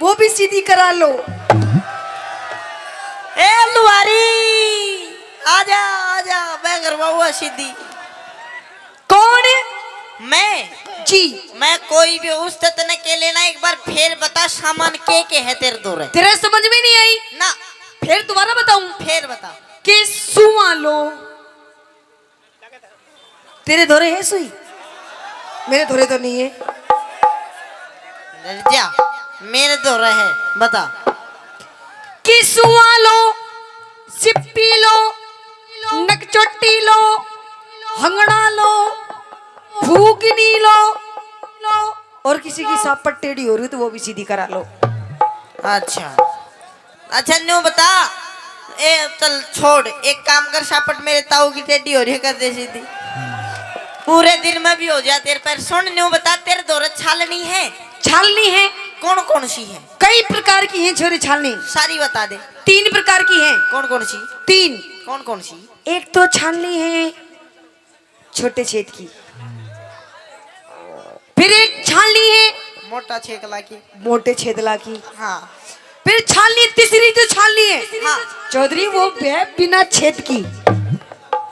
वो भी सीधी करा लो। ए लुहारी आजा आजा, मैं करवाऊंगा सीधी। कौन? मैं जी। मैं कोई भी उस तने के लेना, एक बार फिर बता सामान के है तेरे दो रहे। तेरे समझ में नहीं आई ना, फिर दोबारा बताऊं? फिर बता। कि सुआ लो। तेरे धोरे है सुई? मेरे धोरे तो नहीं है। जा मेरे दो रहे, बता। कि सुआ लो, सिप्पी लो, नकचोटी लो, हंगड़ा लो, फूकनी लो, और किसी की सापट टेढ़ी हो रही तो वो भी सीधी करा लो। अच्छा अच्छा, न्यू बता। ए चल छोड़, एक काम कर, सापट मेरे ताऊ की टेढ़ी हो रही है, कर दे सीधी। पूरे दिन में भी हो जाए तेरे पर। सुन न्यू बता, तेरे दो छालनी है? छालनी है। कौन कौन सी है? कई प्रकार की हैं छोरे छालनी। सारी बता दे। 3 प्रकार की हैं। कौन कौन सी? 3। कौन कौन सी? एक तो छालनी है छोटे छेद की, फिर एक छालनी है मोटा छेकला की, मोटे छेदला की, हाँ। फिर छालनी तीसरी जो छालनी है, हाँ चौधरी वो है बिना छेद की।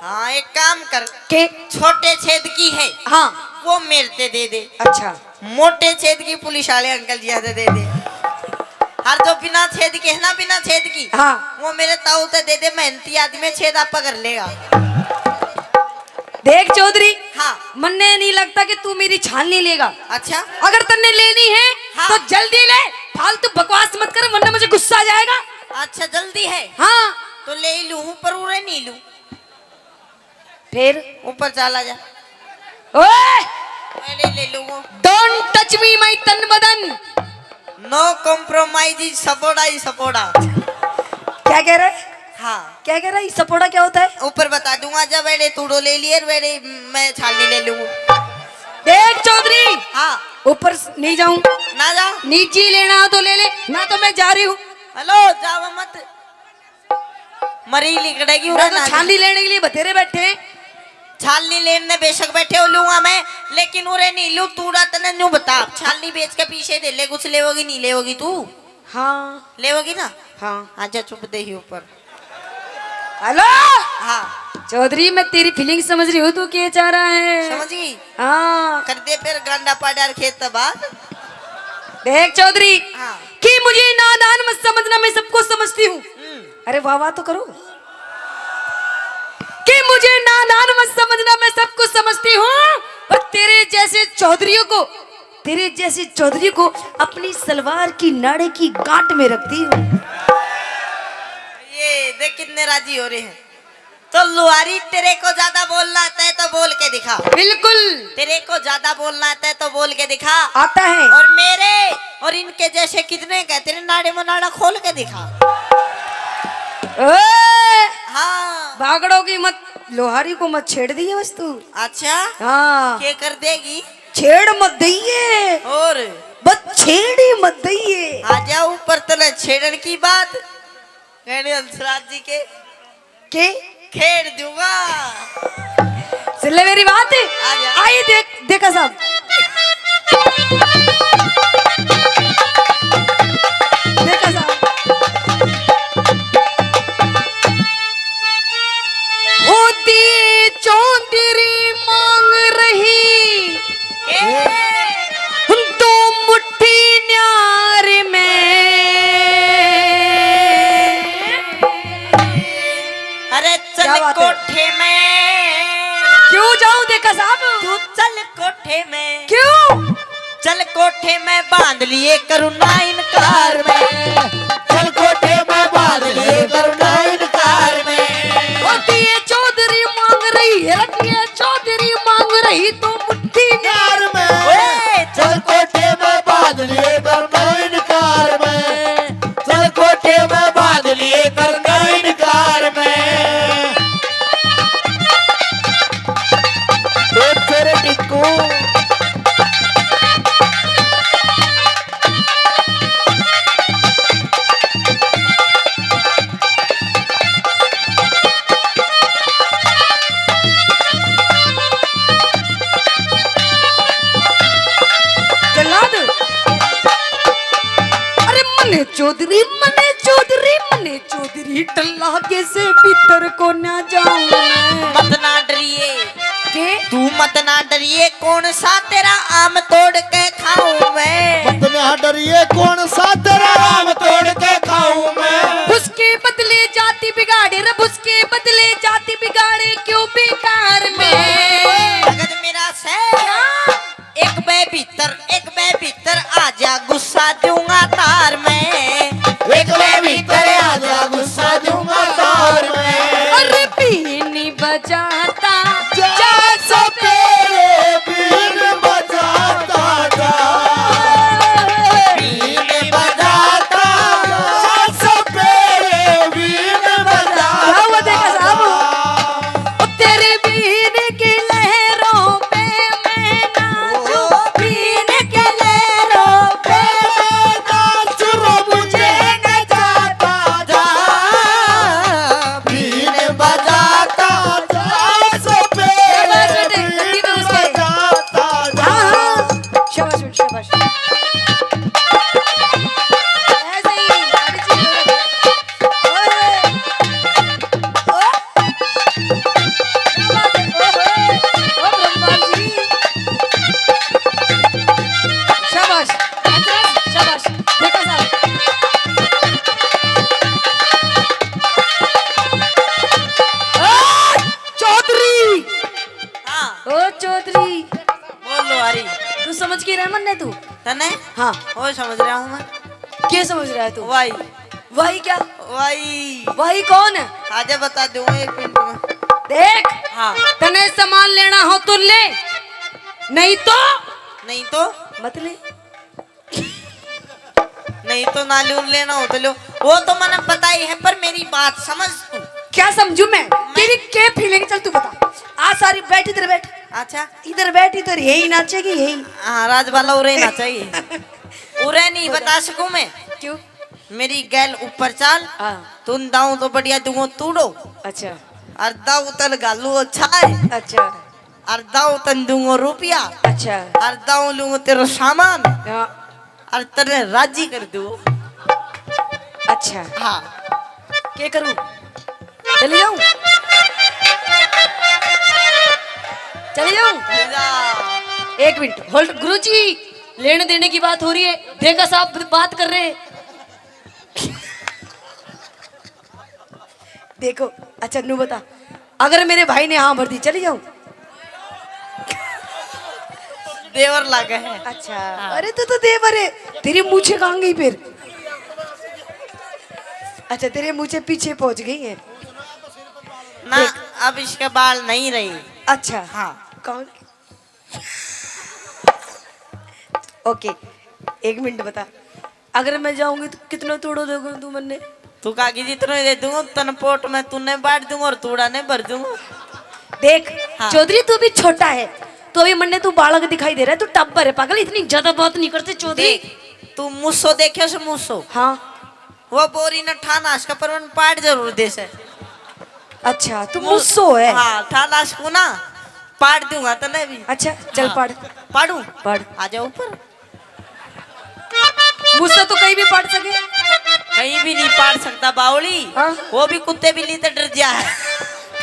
हाँ, एक काम कर के छोटे छेद की है, हाँ वो मेरे से दे दे। अच्छा। मोटे छेद की पुलिस वाले अंकल जी से दे दे। हर जो बिना छेद की है ना, बिना छेद की, हाँ वो मेरे ताऊ से दे दे। मेहनती आदमी छेद आप कर लेगा। देख चौधरी, हाँ। मन्ने नहीं लगता कि तू मेरी छालनी लेगा। अच्छा, अगर तन्ने लेनी है हाँ। तो जल्दी ले, फालतू बकवास मत कर वरना मुझे गुस्सा आ जाएगा। अच्छा जल्दी है? हाँ तो ले ही लूं, पर उरे नहीं लूं। फिर ऊपर चला जा। ओए, मैं ले लूंगा। डोंट टच मी माय तन बदन। नो कॉम्प्रोमाइज, सपोर्टा ही सपोर्टा। क्या कह रहा है? हाँ, क्या कह रहा है? सपोर्टा क्या होता है? ऊपर बता दूंगा। जब बेड़े तूड़ो ले लिए बेड़े, मैं छालनी ले लूंगा। देख चौधरी, हाँ, ऊपर नहीं जाऊं, ना जा। नीचे लेना हो तो ले ले, ना तो मैं जा रही हूँ। हेलो, जाओ मत, मरी लिकड़ेगी। मैं तो छालनी लेने के लिए बतेरे बैठे हैं। छालनी लेने बेशक बैठे हो लूंगा मैं, लेकिन उरे नहीं लू। तूड़ा तने न्यू बता, छालनी बेच के पीछे दे ले। कुछ लेवोगी नहीं लेवोगी तू? हाँ लेवोगी ना? हाँ। आजा चुप दे ही ऊपर। हेलो हाँ चौधरी, मैं तेरी फीलिंग समझ रही हूँ, तू क्या चाह रहा है? समझ गई? हाँ। कर दे फिर गांडा पाडार खेत बाद। देख चौधरी, हाँ। कि मुझे नादान मत समझना, मैं सबको समझती हूँ। अरे वाह वाह तो करो। कि मुझे नादान मत समझना, मैं सब कुछ समझती हूँ। और तेरे जैसे चौधरी को अपनी सलवार की नाड़े की गांठ में रखती हूँ। ये देख कितने राजी हो रहे हैं। तो लुहारी, तेरे को ज्यादा बोलना आता है तो बोल के दिखा। बिल्कुल। तेरे को ज्यादा बोलना आता है तो बोल के दिखा। आता है। और मेरे और इनके जैसे कितने का तेरे नाड़े में नाड़ा खोल के दिखा। हाँ, भागड़ों की मत, लोहारी को मत छेड़ दिए बस तू। अच्छा, हाँ, क्या कर देगी? छेड़ मत दइए, और बस छेड़ी मत दइए। आजा ऊपर तले छेड़न की बात कहने हंसराज जी के खेड़ दूंगा। सुन ले मेरी बात। आजा। आई देख, देखा साहब, देखा साहब, होती चौधरी मांग रही तो मुट्ठी न्यार में। अरे क्या चल बात है? कोठे में। क्यों जाऊं देखा साहब? तू चल कोठे में। क्यों? चल कोठे में बांध लिए करुणा इनकार में। चल कोठे में बांध लिए करुणा इनकार में। होती है चौधरी मांग रही है, रखी है चौधरी मांग रही तो मुट्ठी न्यार में। चल कोठे में बांध लिए करुणा इनकार मने चौधरी टल्ला के से भीतर को ना जाऊं मैं। मत ना डरिए के तू, मत ना डरिए, कौन सा तेरा आम तोड़ के खाऊं मैं। मत ना डरिए, कौन सा तेरा आम तोड़ के खाऊं मैं। उसके बदले जाति बिगाड़े, रब उसके बदले जाति बिगाड़े क्यों बेकार में। भगत मेरा से एक बे भीतर आजा, गुस्सा दूंगा तार में। एक बे भीतर आजा, गुस्सा दूंगा तार में। अरे बीनी बजाता जा सपेरे बीन बजाता जा, बीन बजाता जा सपेरे बीन बजाता जा। तेरे बीन की लहरों पे मैं नाचूं, बीन की लहरों पे नाच रो मुझे नचाता जा, बीन बजाता जा सपेरे बीन बजाता जा। शाबाश शाबाश। ऐसे ही सारी चीजें ओए ओ ओ ब्रह्मा जी शाबाश शाबाश। देखो साहब चौधरी, हाँ ओ चौधरी बोलो अरे तू समझ के रहा मन्ने तू। तने हाँ वो समझ रहा हूँ मैं। क्या समझ रहा है तू। वाई वही क्या, वाई वही कौन है। आजा बता दूंगा 1 मिनट में। देख हाँ तने सामान लेना हो तो ले, नहीं तो नहीं तो मत ले। नहीं तो नालूर लेना हो तो लो, वो तो मैंने पता ही है, पर मेरी बात समझ तू। क्या समझू मैं तेरी क्या फीलिंग, चल तू बता। आ सारी बैठ इधर बैठ, अच्छा इधर बैठ, इधर यही नाचेगी यही। हाँ राजबाला उरे ना चाहिए, उरे नहीं बता सकूं मैं। क्यों। मेरी गैल ऊपर चाल, हाँ तुम दाऊ तो बढ़िया दूंगो तूड़ो, अच्छा और दाऊ तल गालू अच्छा है, अच्छा और दाऊ तन दूंगो रुपया, अच्छा और दाऊ लूंगो तेरा सामान, हाँ, और तेरे राजी कर दू। अच्छा हाँ क्या करूं, चली जाऊं, चली जाऊं। एक मिनट होल्ड गुरुजी, लेने देने की बात हो रही है, देखा साहब बात कर रहे हैं। देखो अच्छा नू बता, अगर मेरे भाई ने हाँ भर दी चली जाऊं। देवर लागे है। अच्छा अरे तो देवर है, तेरी मूछे कहाँ गई फिर। अच्छा तेरे मूछे पीछे पहुंच गई है ना, अब इसके बाल नहीं रही। अच्छा हाँ कौन। ओके एक मिनट बता, अगर मैं जाऊंगी तो कितना तोड़ो दोगे तू मन्ने। तू कागी जितना दे दूंगा तन पोट में तूने बांट दूंगा और तूड़ा ने भर दूंगा। देख हाँ। चौधरी तू भी छोटा है, तो अभी मन्ने तू बालक दिखाई दे रहा है, तू टब्बर है पागल, इतनी ज्यादा बात नहीं करते चौधरी। देख तू मुस्सो देखे से मुस्सो, हाँ वो बोरी न ठानाश का पर मन पाट जरूर दे से। अच्छा तू मुस्सो है। हाँ ठानाश को ना पाट दूंगा तने भी। अच्छा चल हाँ। पढ़ पाड़ू पढ़। आ जा ऊपर। मुझसे तो कहीं भी पढ़ सके। कहीं भी नहीं पाट सकता बावली। हाँ। वो भी कुत्ते बिल्ली तो डर जा है।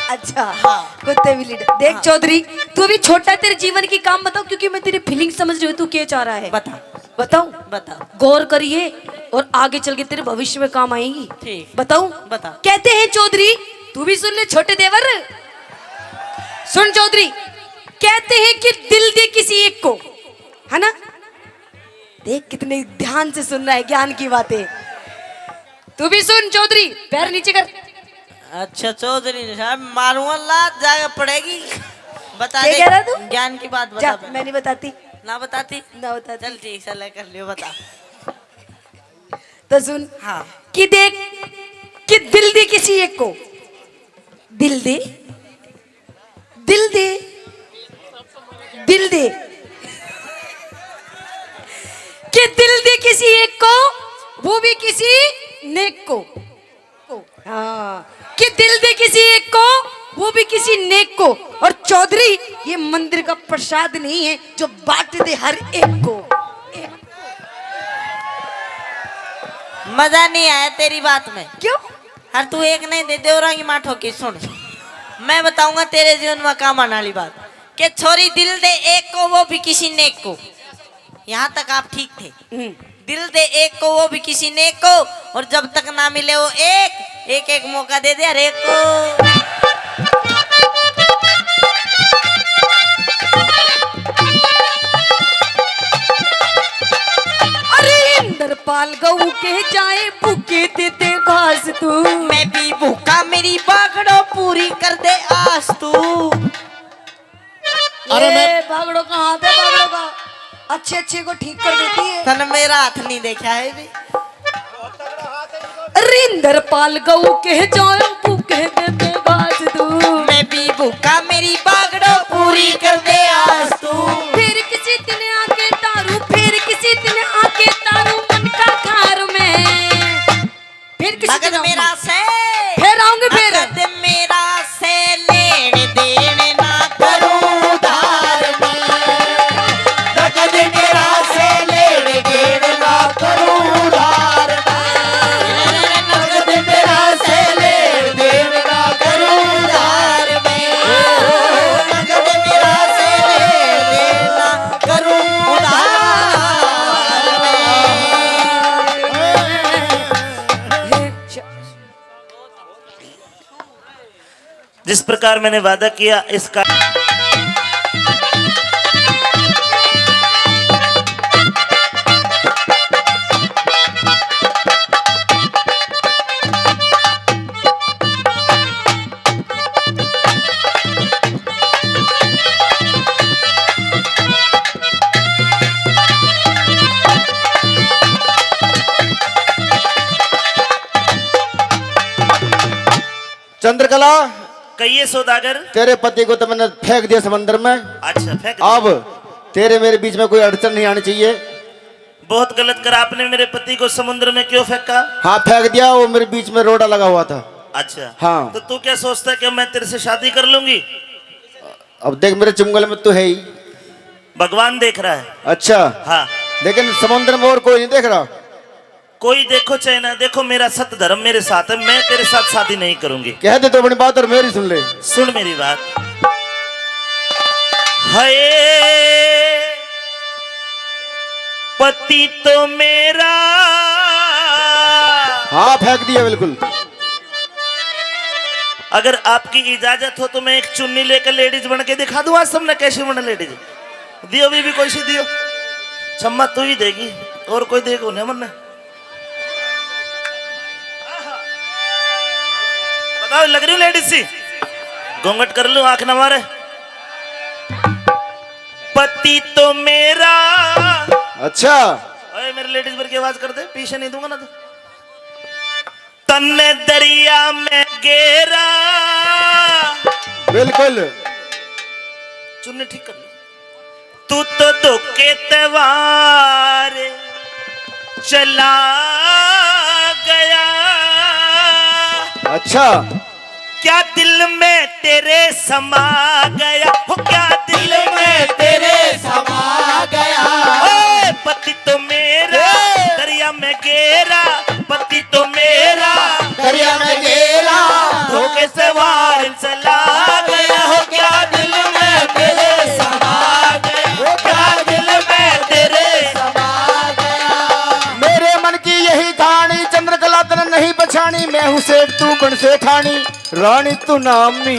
अच्छा हाँ। कुत्ते भी लीडर। देख हाँ। चौधरी तू अभी छोटा है, तेरे जीवन की काम बताओ, क्योंकि मैं तेरी फीलिंग समझ रही हूँ तू क्या चाह रहा है। बता बताऊं, बता। गौर करिए और आगे चल के तेरे भविष्य में काम आएगी। ठीक। बताऊं, बता। कहते हैं चौधरी, तू भी सुन ले छोटे देवर, सुन चौधरी, कहते हैं कि दिल दे किसी एक को, है ना। देख कितने ध्यान से सुन रहा है ज्ञान की बातें। तू भी सुन चौधरी, पैर नीचे कर। अच्छा चौधरी साहब मारूंगा लात जाके पड़ेगी। बता क्या दे कह रहा तू? ज्ञान की बात जा बता। मैं नहीं बताती, ना बताती। ना बताती। चल ठीक है कर लियो बता। तो सुन हाँ कि देख कि दिल दे किसी एक को, दिल दे, दिल दे, दिल दे, कि दिल दे किसी एक को, वो भी किसी नेक को। हाँ कि दिल दे किसी एक को, वो भी किसी नेक को। और चौधरी ये मंदिर का प्रसाद नहीं है जो बांट दे हर एक को। मजा नहीं आया तेरी बात में। क्यों? हर तू एक नहीं दे देवरांगी माठो की सुन, मैं बताऊंगा तेरे जीवन में काम आने वाली बात कि छोरी दिल दे एक को वो भी किसी नेक को। यहाँ तक आप ठीक थे। दिल दे एक को वो भी किसी नेक को, और जब तक ना मिले वो एक एक मौका दे दे हर एक को। इंद्रपाल गऊ के जाए भूखे देते घास तू। मैं भी भूखा मेरी बागड़ो पूरी कर दे आस तू। अरे मैं बागड़ो कहाँ पे? बागड़ो का अच्छे अच्छे को ठीक कर देती है। तन मेरा हाथ नहीं देखा है भी। इंद्रपाल गऊ के जाए भूखे देते घास तू। मैं भी भूखा मेरी बागड़ो पूरी कर दे आस तू। फिर किसी दिन आके तारू, फिर किसी दिन आके तारू मन का घर में। फिर किसी नगद दिन मेरा से फिर आऊंगी। फिर नगद मेरा से लेने देने ना करूं उधार में। नगद मेरा से लेने देने ना करूं उधार में। नगद मेरा से लेने देने ना करूं उधार में। नगद मेरा से लेने देना करूं उधार में। जिस प्रकार मैंने वादा किया इसका चंद्रकला, कहिए सौदागर। तेरे पति को तो मैंने फेंक दिया समंदर में। अच्छा फेंक दिया। अब तेरे मेरे बीच में कोई अड़चन नहीं आनी चाहिए। बहुत गलत करा आपने, मेरे पति को समुद्र में क्यों फेंका? हाँ फेंक दिया, वो मेरे बीच में रोड़ा लगा हुआ था। अच्छा हाँ। तो तू क्या सोचता है कि मैं तेरे से शादी कर लूंगी? अब देख मेरे चुंगल में तो है ही। भगवान देख रहा है। अच्छा हाँ लेकिन समुद्र में और कोई नहीं देख रहा। कोई देखो चाहे ना देखो, मेरा सत्य धर्म मेरे साथ है। मैं तेरे साथ शादी नहीं करूंगी। कह दे तो अपनी बात और मेरी सुन ले। सुन मेरी बात। हाय पति तो मेरा, हाँ फेंक दिया बिल्कुल। अगर आपकी इजाजत हो तो मैं एक चुन्नी लेकर लेडीज बन के दिखा दूं। आज सबने कैसे बना लेडीज? दियो भी कोई सी दियो। छम्मा तू ही देगी और कोई देगा नहीं मन। बताओ लग रही हूँ लेडीज सी? घूंघट कर लूं, आंख न मारे। पति तो मेरा। अच्छा अरे मेरे लेडीज भर की आवाज कर दे, पीछे नहीं दूंगा ना तो। तन्ने दरिया में गेरा। बिल्कुल। चुन्नी ठीक कर लो। तू तो धोखे तवार चला गया। अच्छा क्या दिल में तेरे समा गया हो? क्या दिल में तेरे समा गया। ओए पति तो मेरा दरिया में गेरा। पति तो मेरा दरिया में गेरा। धोखे से वार चला गया हो। क्या दिल में तेरे समा गया हो? क्या दिल में तेरे समा गया। मेरे मन की यही कहानी चंद्रकला तने नहीं पछानी। मैं हूँ सेठ तू बन सेठानी। रानी तू नामी,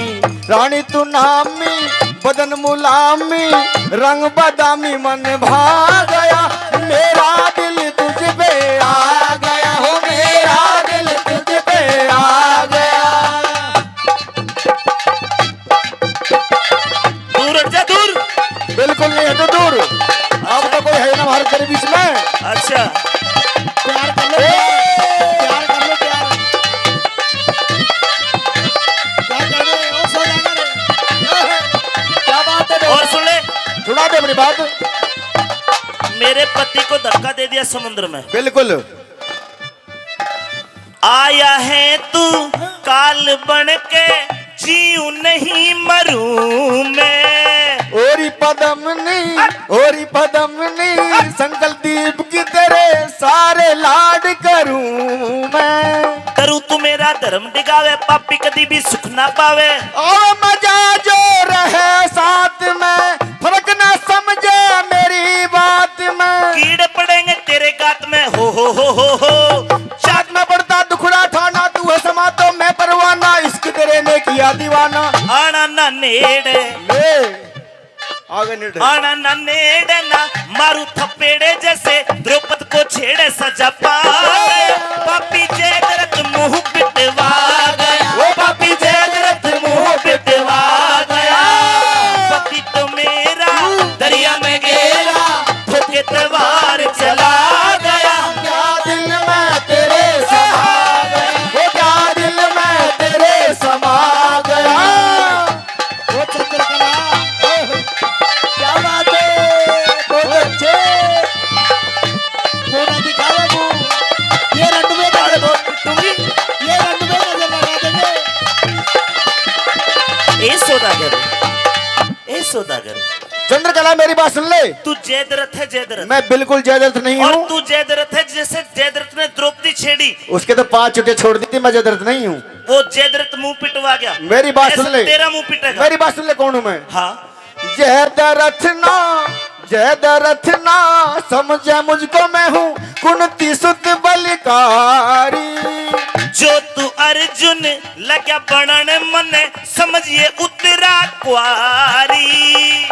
रानी तू नामी, बदन मुलामी, रंग बदामी, मन भा गया। मेरा दिल तुझ पे आ गया हो। मेरा दिल तुझ पे आ गया। दूर हट जा, दूर। बिल्कुल नहीं हटो दूर। अब तो कोई है ना हमारे तेरे बीच में। अच्छा प्यार कर लो, प्यार कर लो, प्यार। क्या कर रहे हो? सो जाना रे। क्या बात है? और सुन ले, सुना दे अपनी बात। मेरे पति को धक्का दे दिया समुद्र में। बिल्कुल। आया है तू काल बन के, जीऊं नहीं मरूं मैं। ओरी पदमनी संकल्प दीप की तेरे सारे लाड करूं मैं। करूं तू मेरा धर्म डिगावे, पापी कदी भी सुख ना पावे। और मजा जो रहे साथ में, फर्क ना समझे मेरी बात में। कीड़े पड़ेंगे तेरे गात में, हो। साथ में पड़ता दुखड़ा ठाना, तू है समा तो मैं परवाना, इश्क तेरे ने किया दीवाना। आना ना नेड़े, आगे नेड़े, आना ना नेड़े ना मारू थपेड़े जैसे द्रौपद को छेड़े सजा पा गया। पापी जयद्रथ मुंह पिटवा गया, वो पापी जयद्रथ मुंह पिटवा गया। पति तो मेरा दरिया में गिरा, ठोके तलवार चला गया। क्या दिल में तेरे समा गया, वो क्या दिल में तेरे समा गया। वो चंद्रकला, क्या बात है, बहुत अच्छे पूरा दिखावे वो। ये रंडवे का ये रंडवे का जब लगा देंगे। ए सौदागर, चंद्रकला मेरी बात सुन ले, तू जयद्रथ है जयद्रथ, मैं बिल्कुल जयद्रथ नहीं और हूँ। तू जयद्रथ है जैसे जयद्रथ ने द्रौपदी छेड़ी, उसके तो 5 चुटे छोड़ दी थी, मैं जयद्रथ नहीं हूँ। वो जयद्रथ मुंह पिटवा गया। मेरी बात सुन ऐसा ले, तेरा मुंह पिटेगा। मेरी बात सुन ले, कौन हूँ मैं? हाँ, जयद्रथ ना समझे मुझको, मैं हूँ कुंती सुत बलिकारी। जो तू अर्जुन लग्या बनन मने, समझिए उतरा कुआरी।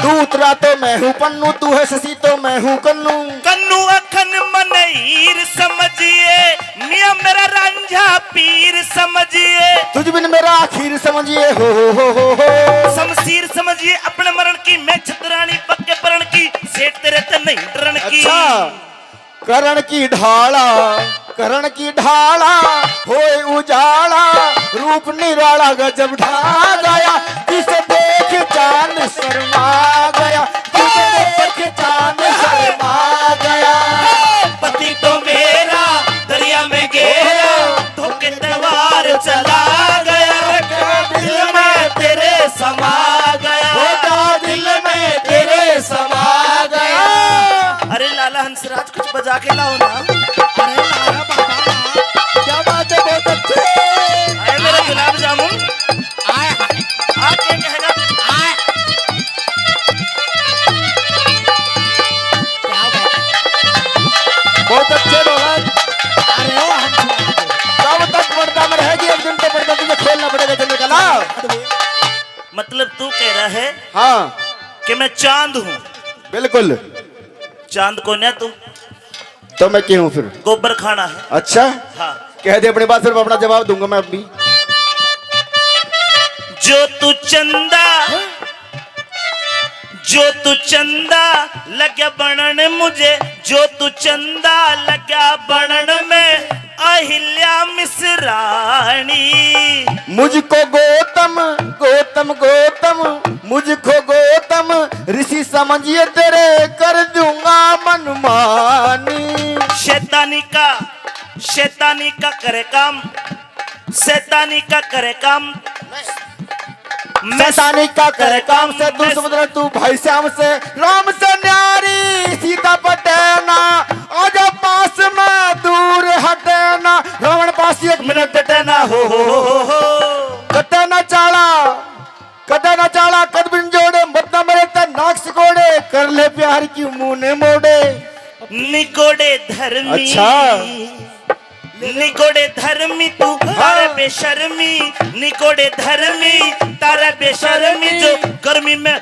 तू उतरा तो मैं हूँ पन्नू, तू है शशि तो मैं हूँ कन्नू। कन्नू अखन मन हीर समझिए, मियां मेरा रांझा पीर समझिए। तुझ बिन मेरा आखिर समझिए, हो। शमशीर समझिए अपने मरण की, मैं छतरानी पक्के परण की, सेठ तेरे ते नहीं डरण की। अच्छा, करण की ढाला होए उजाला, रूप निराला गजब ढा गया। जिसे देख चांद शर्मा गया, जिसे देख चांद शर्मा गया। पति तो मेरा दरिया में गिरा, ठोके तलवार चला गया। दिल में तेरे समा गया, होता दिल में तेरे समा गया। अरे लाला हंसराज कुछ बजा के लाओ ना। अरे लाला बाबा, क्या बात है, बहुत अच्छे। अरे मेरा गुलाब जामुन आके कहेगा बहुत अच्छे भगवान। अरे कब तक पर्दा में रहेगी, एक दिन तो पर्दा तुझे खोलना पड़ेगा चंद्रकला। मतलब तू कह रहा है हाँ कि मैं चांद हूँ? बिल्कुल। चांद कौन है तू? तो मैं क्यों हूँ फिर? गोबर खाना है। अच्छा, हाँ, कह दे अपनी बात, फिर अपना जवाब दूंगा मैं अभी। जो तू चंदा लग्या बनन मुझे, जो तू चंदा लग्या बनन में, अहिल्या मिसरानी। मुझको गौतम मुझको गौतम ऋषि समझिए, तेरे कर दूंगा मनमानी। शैतानी का करे काम, शैतानी का करे काम, शैतानी का करे काम से तू समुद्र, तू भाई श्याम से, राम से न्यारी सीता पटेना। आजा पास में दूर हटेना, रावण पास एक मिनट हटेना। हो कटे न चाला कद बिन जोड़े, मत न मरे ते नाक सिकोड़े, कर ले प्यार की मुंह ने मोड़े। निकोड़े धर्मी, अच्छा, निकोड़े धर्मी तू तारे बेशर्मी, निकोड़े धर्मी तारे बेशर्मी। जो गर्मी में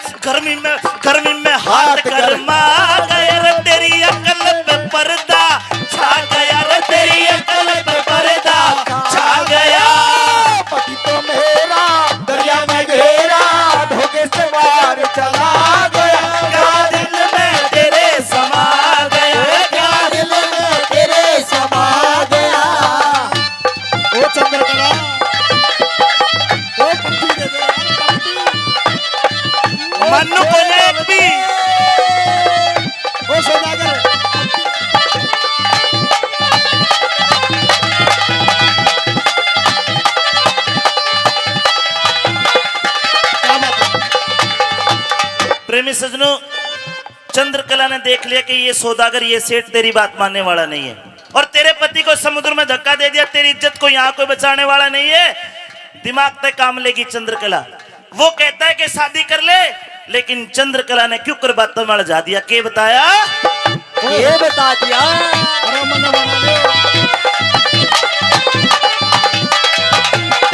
हाथ गरमा गया रे, तेरी अकल पे पर्दा छा गया रे, तेरी अकल पे पर्दा छा गया। पति तो मेरा दरिया में घेरा, धोखे से वार चला गया। क्या दिल में तेरे समा गया, क्या दिल में तेरे समा गया। ओ चंद्रकला, ओ पप्पी दे दे, मन्नू को एक भी। ओ सौदागर, भी सजनों, चंद्रकला ने देख लिया कि ये सौदागर, ये सेठ तेरी बात मानने वाला नहीं है, और तेरे पति को समुद्र में धक्का दे दिया, तेरी इज्जत को यहाँ कोई बचाने वाला नहीं है। दिमाग पे काम लेगी चंद्रकला। वो कहता है कि शादी कर ले, लेकिन चंद्रकला ने क्यों कर बातों में उलझा दिया। के बताया? ये बता दिया।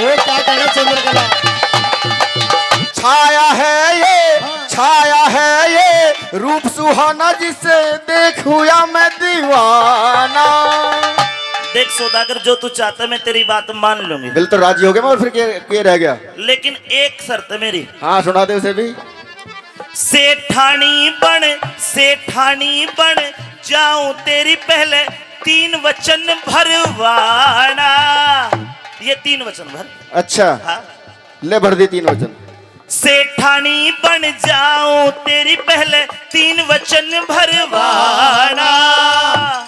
ये क्या कहना चंद्रकला? छाया है ये रूप सुहाना, जिसे देखूया मैं दीवाना। देख सौदागर, जो तू चाहता मैं तेरी बात मान लूंगी। दिल तो राजी हो गया, मगर फिर क्या रह गया? लेकिन एक शर्त है मेरी। हाँ सुना दे उसे भी। सेठानी बन जाऊं तेरी पहले 3 वचन भरवाना। ये 3 वचन भर। अच्छा हाँ? ले भर दी 3 वचन। सेठानी बन जाऊं तेरी पहले 3 वचन भरवाना।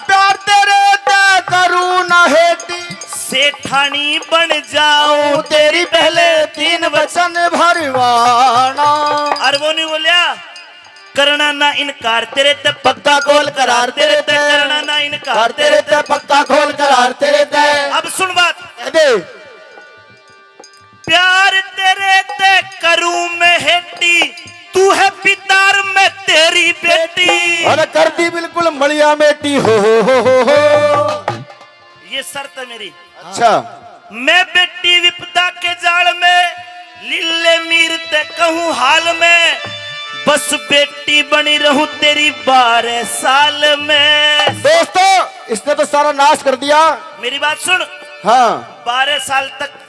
प्यार तेरे ते करूं ना हेती, सेठानी बन जाऊं तेरी पहले 3 वचन। भरवाना। और वो नहीं बोलिया, करना ना इनकार तेरे ते पक्का खोल करार तेरे ते, करना ना इनकार तेरे ते पक्का खोल करार तेरे ते। अब सुन बात, दे प्यार तेरे ते करूं मैं हेटी, तू है पितार मैं तेरी बेटी। अरे कर दी बिल्कुल मलिया बेटी हो। ये शर्त है मेरी। अच्छा मैं बेटी विपदा के जाल में लीले मीर ते कहूं हाल में, बस बेटी बनी रहूं तेरी 12 साल में। दोस्तों, इसने तो सारा नाश कर दिया। मेरी बात सुन, हाँ 12 साल तक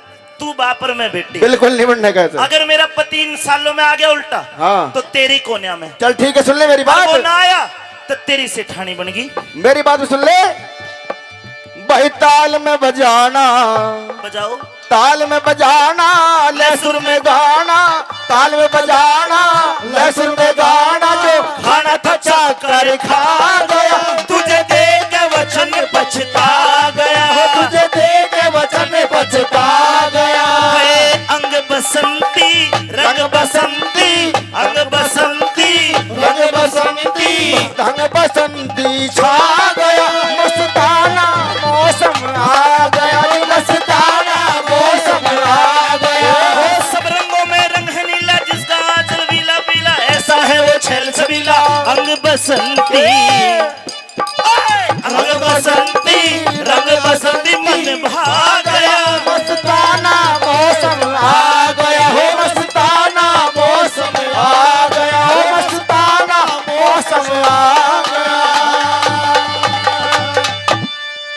तू बापर में बेटी, बिल्कुल नहीं बनने का। अगर मेरा पति इन सालों में आ गया उल्टा, हाँ तो तेरी कोन्या में। चल ठीक है, सुन ले मेरी और वो बात। ना आया तो तेरी सेठानी बनेगी। मेरी बात भी सुन ले। भाई ताल में बजाना, बजाओ। ताल में बजाना, लहसुर में गाना, ताल में बजाना, लहसुर में गाना। जो खाना था चाकर खा गया, तुझे दे के वचन पछता गया, तुझे दे के वचन पछता गया। है अंग बसंती रंग बसंती, अंग बसंती रंग बसंती, रंग बसंती छा गया, मस्ताना मौसम आ गया, मस्ताना मौसम आ गया। वो सब रंगों में रंग है नीला, जिसका आंचल पीला पीला, ऐसा है वो छैल छबीला। अंग बसंती, अंग बसंती